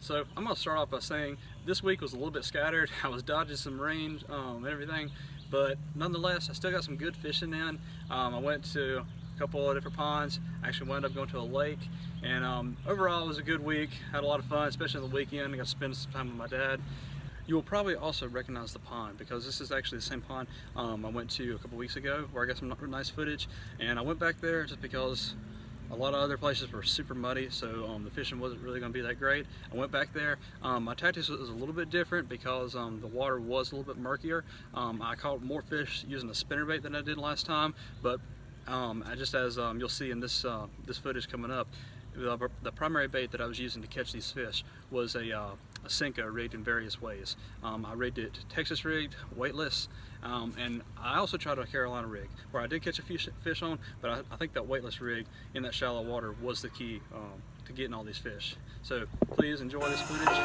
So I'm going to start off by saying this week was a little bit scattered. I was dodging some rain and everything, but nonetheless I still got some good fishing in. I went to a couple of different ponds. I actually wound up going to a lake, and overall it was a good week. Had a lot of fun, especially on the weekend. I got to spend some time with my dad. You will probably also recognize the pond because this is actually the same pond I went to a couple weeks ago where I got some nice footage, and I went back there just because a lot of other places were super muddy, so the fishing wasn't really going to be that great. I went back there. My tactics was a little bit different because the water was a little bit murkier. I caught more fish using a spinnerbait than I did last time, but just as you'll see in this footage coming up, the primary bait that I was using to catch these fish was a Senko rigged in various ways. I rigged it Texas rigged, weightless, and I also tried a Carolina rig where I did catch a few fish on, but I think that weightless rig in that shallow water was the key to getting all these fish. So please enjoy this footage.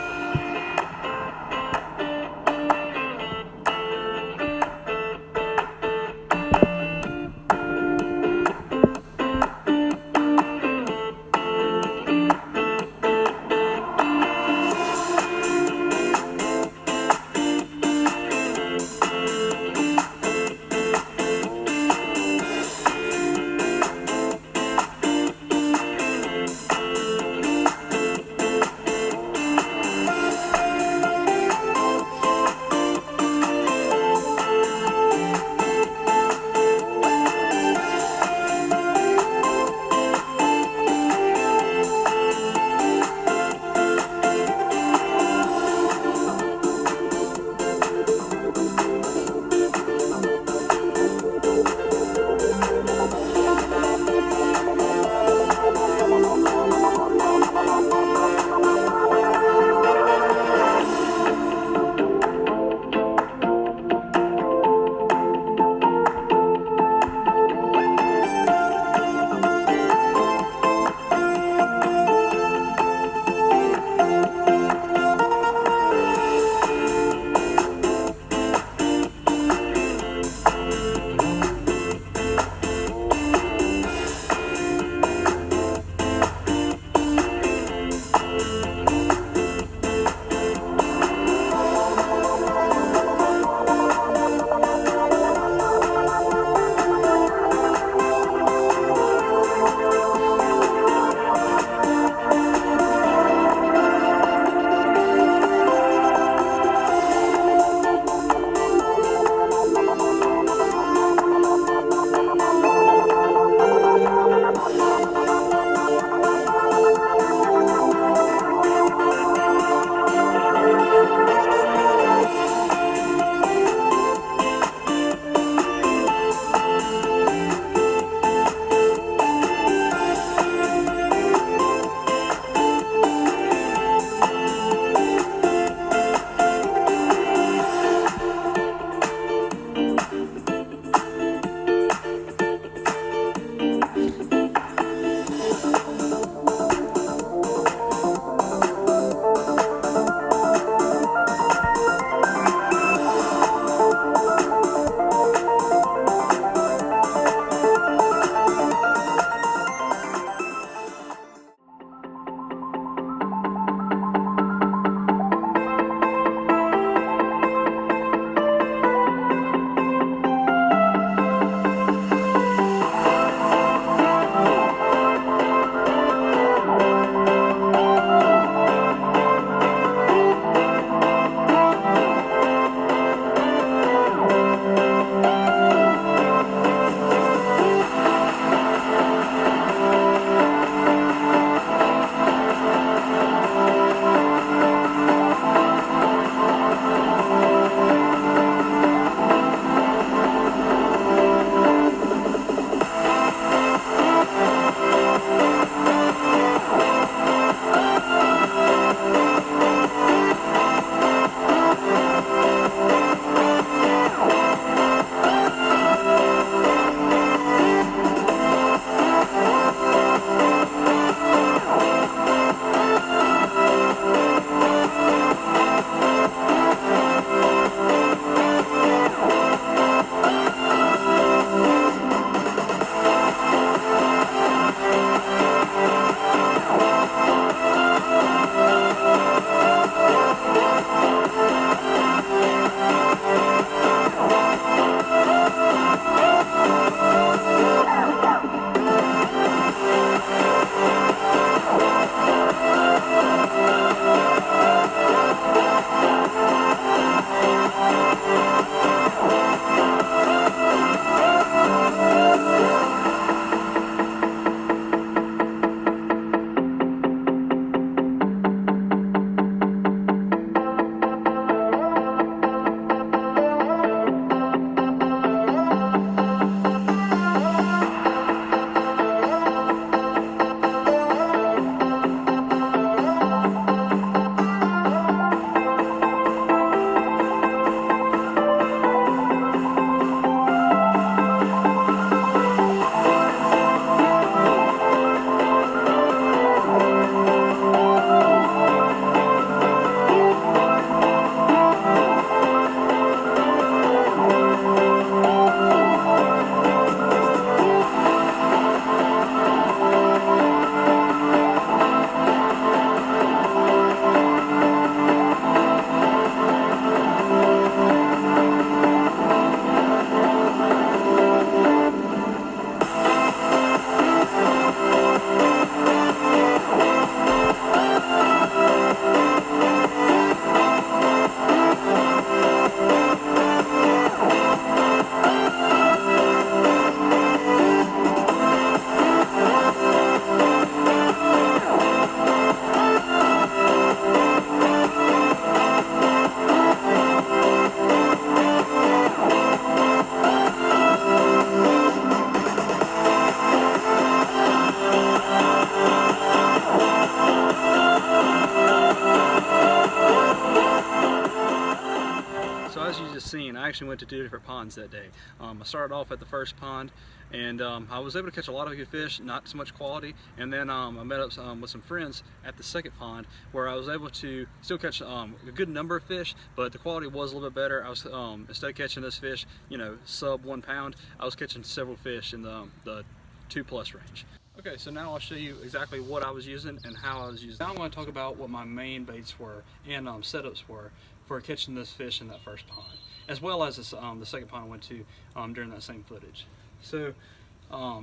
seen, I actually went to 2 different ponds that day. I started off at the first pond, and I was able to catch a lot of good fish, not so much quality, and then I met up with some friends at the second pond where I was able to still catch a good number of fish, but the quality was a little bit better. I was instead of catching this fish, you know, sub 1 pound, I was catching several fish in the 2+ range. Okay, so now I'll show you exactly what I was using and how I was using it. Now I'm going to talk about what my main baits were and setups were for catching this fish in that first pond, as well as this, the second pond I went to during that same footage. So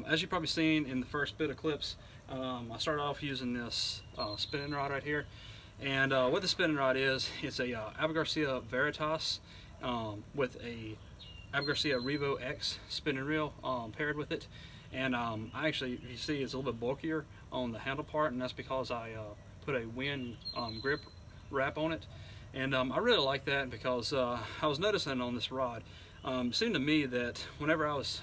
as you've probably seen in the first bit of clips, I started off using this spinning rod right here. And what the spinning rod is, it's a Abu Garcia Veritas with a Abu Garcia Revo X spinning reel paired with it. And I actually, you see, it's a little bit bulkier on the handle part, and that's because I put a wind grip wrap on it. And I really like that because I was noticing on this rod, it seemed to me that whenever I was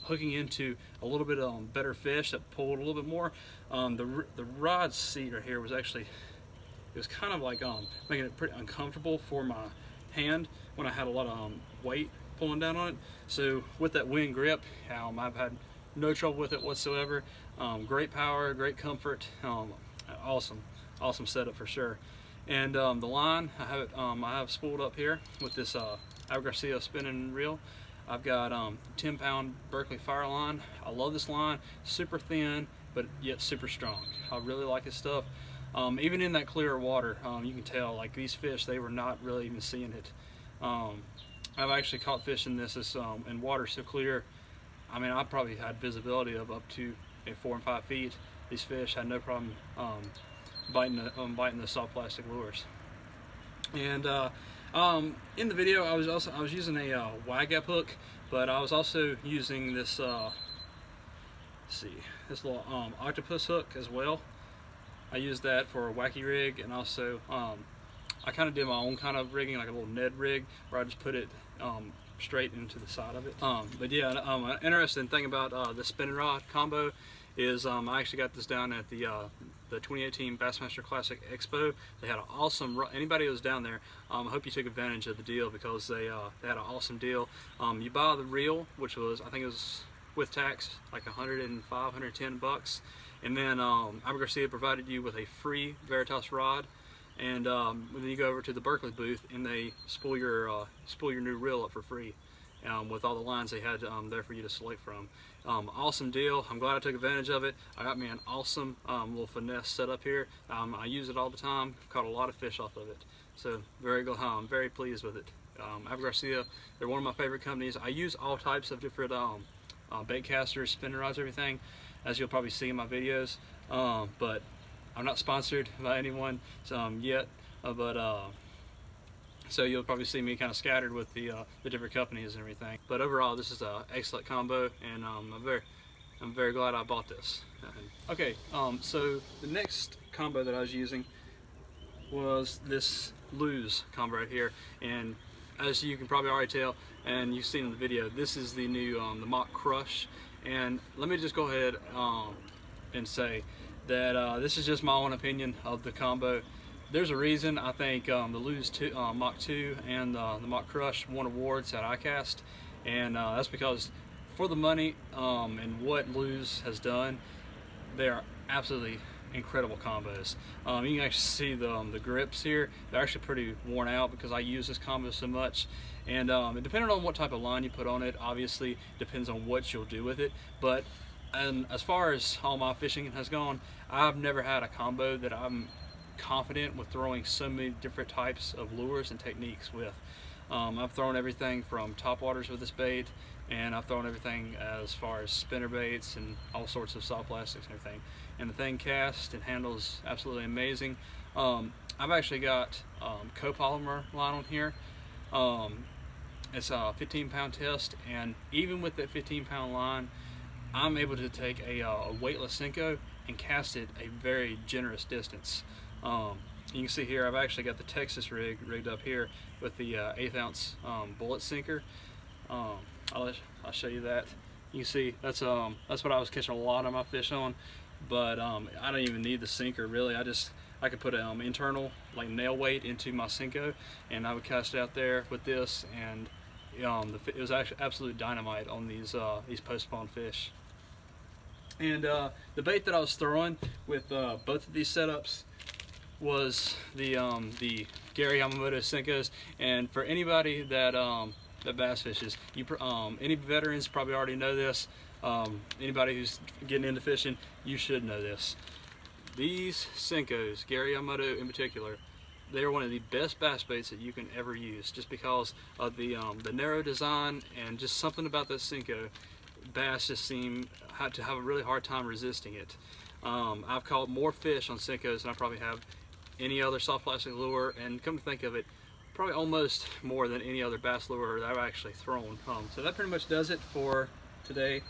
hooking into a little bit better fish that pulled a little bit more, the rod seat right here was actually, it was kind of like making it pretty uncomfortable for my hand when I had a lot of weight pulling down on it. So with that wind grip, I've had no trouble with it whatsoever. Great power, great comfort, awesome setup for sure. And the line, I have spooled up here with this Abu Garcia spinning reel. I've got 10-pound Berkeley Fire line. I love this line, super thin but yet super strong. I really like this stuff. Even in that clear water, you can tell like these fish, they were not really even seeing it. I've actually caught fish in this in water so clear. I mean, I probably had visibility of up to 4 and 5 feet. These fish had no problem biting the soft plastic lures. And in the video, I was using a wide gap hook, but I was also using this this little octopus hook as well. I used that for a wacky rig, and also I kind of did my own kind of rigging, like a little Ned rig, where I just put it straight into the side of it. But yeah, an interesting thing about the spinning rod combo is I actually got this down at the 2018 Bassmaster Classic Expo. They had an awesome, anybody who was down there, I hope you took advantage of the deal, because they had an awesome deal. You buy the reel, which was, I think it was with tax, like 105, 110 bucks. And then Abu Garcia provided you with a free Veritas rod. And then you go over to the Berkeley booth and they spool your new reel up for free with all the lines they had there for you to select from. Awesome deal. I'm glad I took advantage of it. I got me an awesome little finesse set up here. I use it all the time. Caught a lot of fish off of it. So I'm very pleased with it. Abu Garcia, they're one of my favorite companies. I use all types of different bait casters, spinning rods, everything, as you'll probably see in my videos. But I'm not sponsored by anyone yet, so you'll probably see me kind of scattered with the different companies and everything. But overall, this is an excellent combo, and I'm very glad I bought this. Okay, so the next combo that I was using was this Lose combo right here, and as you can probably already tell, and you've seen in the video, this is the new the Mock Crush. And let me just go ahead and say that this is just my own opinion of the combo. There's a reason I think the Lose Mach 2 and the Mock Crush won awards at ICAST, and that's because for the money and what Lose has done, they are absolutely incredible combos. You can actually see the grips here. They're actually pretty worn out because I use this combo so much. And depending on what type of line you put on it, obviously depends on what you'll do with it. But as far as all my fishing has gone, I've never had a combo that I'm confident with throwing so many different types of lures and techniques with. I've thrown everything from topwaters with this bait, and I've thrown everything as far as spinner baits and all sorts of soft plastics and everything. And the thing casts and handles absolutely amazing. I've actually got copolymer line on here. It's a 15-pound test, and even with that 15-pound line, I'm able to take a weightless Senko and cast it a very generous distance. You can see here I've actually got the Texas rig rigged up here with the 1/8 ounce bullet sinker. I'll show you that. You can see that's what I was catching a lot of my fish on, but I don't even need the sinker really. I I could put an internal like nail weight into my Senko, and I would cast it out there with this, and it was actually absolute dynamite on these post-spawn fish. And the bait that I was throwing with both of these setups was the Gary Yamamoto Senkos. And for anybody that that bass fishes, any veterans probably already know this. Anybody who's getting into fishing, you should know this. These Senkos, Gary Yamamoto in particular, they are one of the best bass baits that you can ever use, just because of the narrow design and just something about that Senko. Bass just seem to have a really hard time resisting it. I've caught more fish on Senkos than I probably have any other soft plastic lure, and come to think of it, probably almost more than any other bass lure that I've actually thrown. So that pretty much does it for today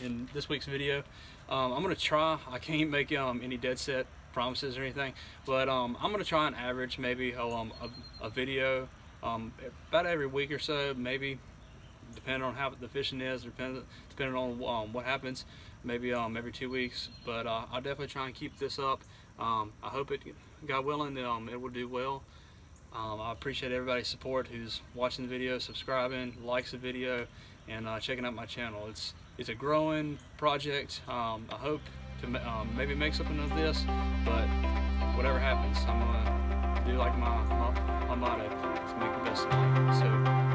in this week's video. I'm gonna try, I can't make any dead set promises or anything, but I'm gonna try and average maybe a video about every week or so, maybe, depending on how the fishing is, depending on what happens, maybe every 2 weeks. But I'll definitely try and keep this up. I hope it, God willing, it will do well. I appreciate everybody's support who's watching the video, subscribing, likes the video, and checking out my channel. It's a growing project. I hope to maybe make something of this, but whatever happens, I'm gonna do like my motto, to make the best of it. So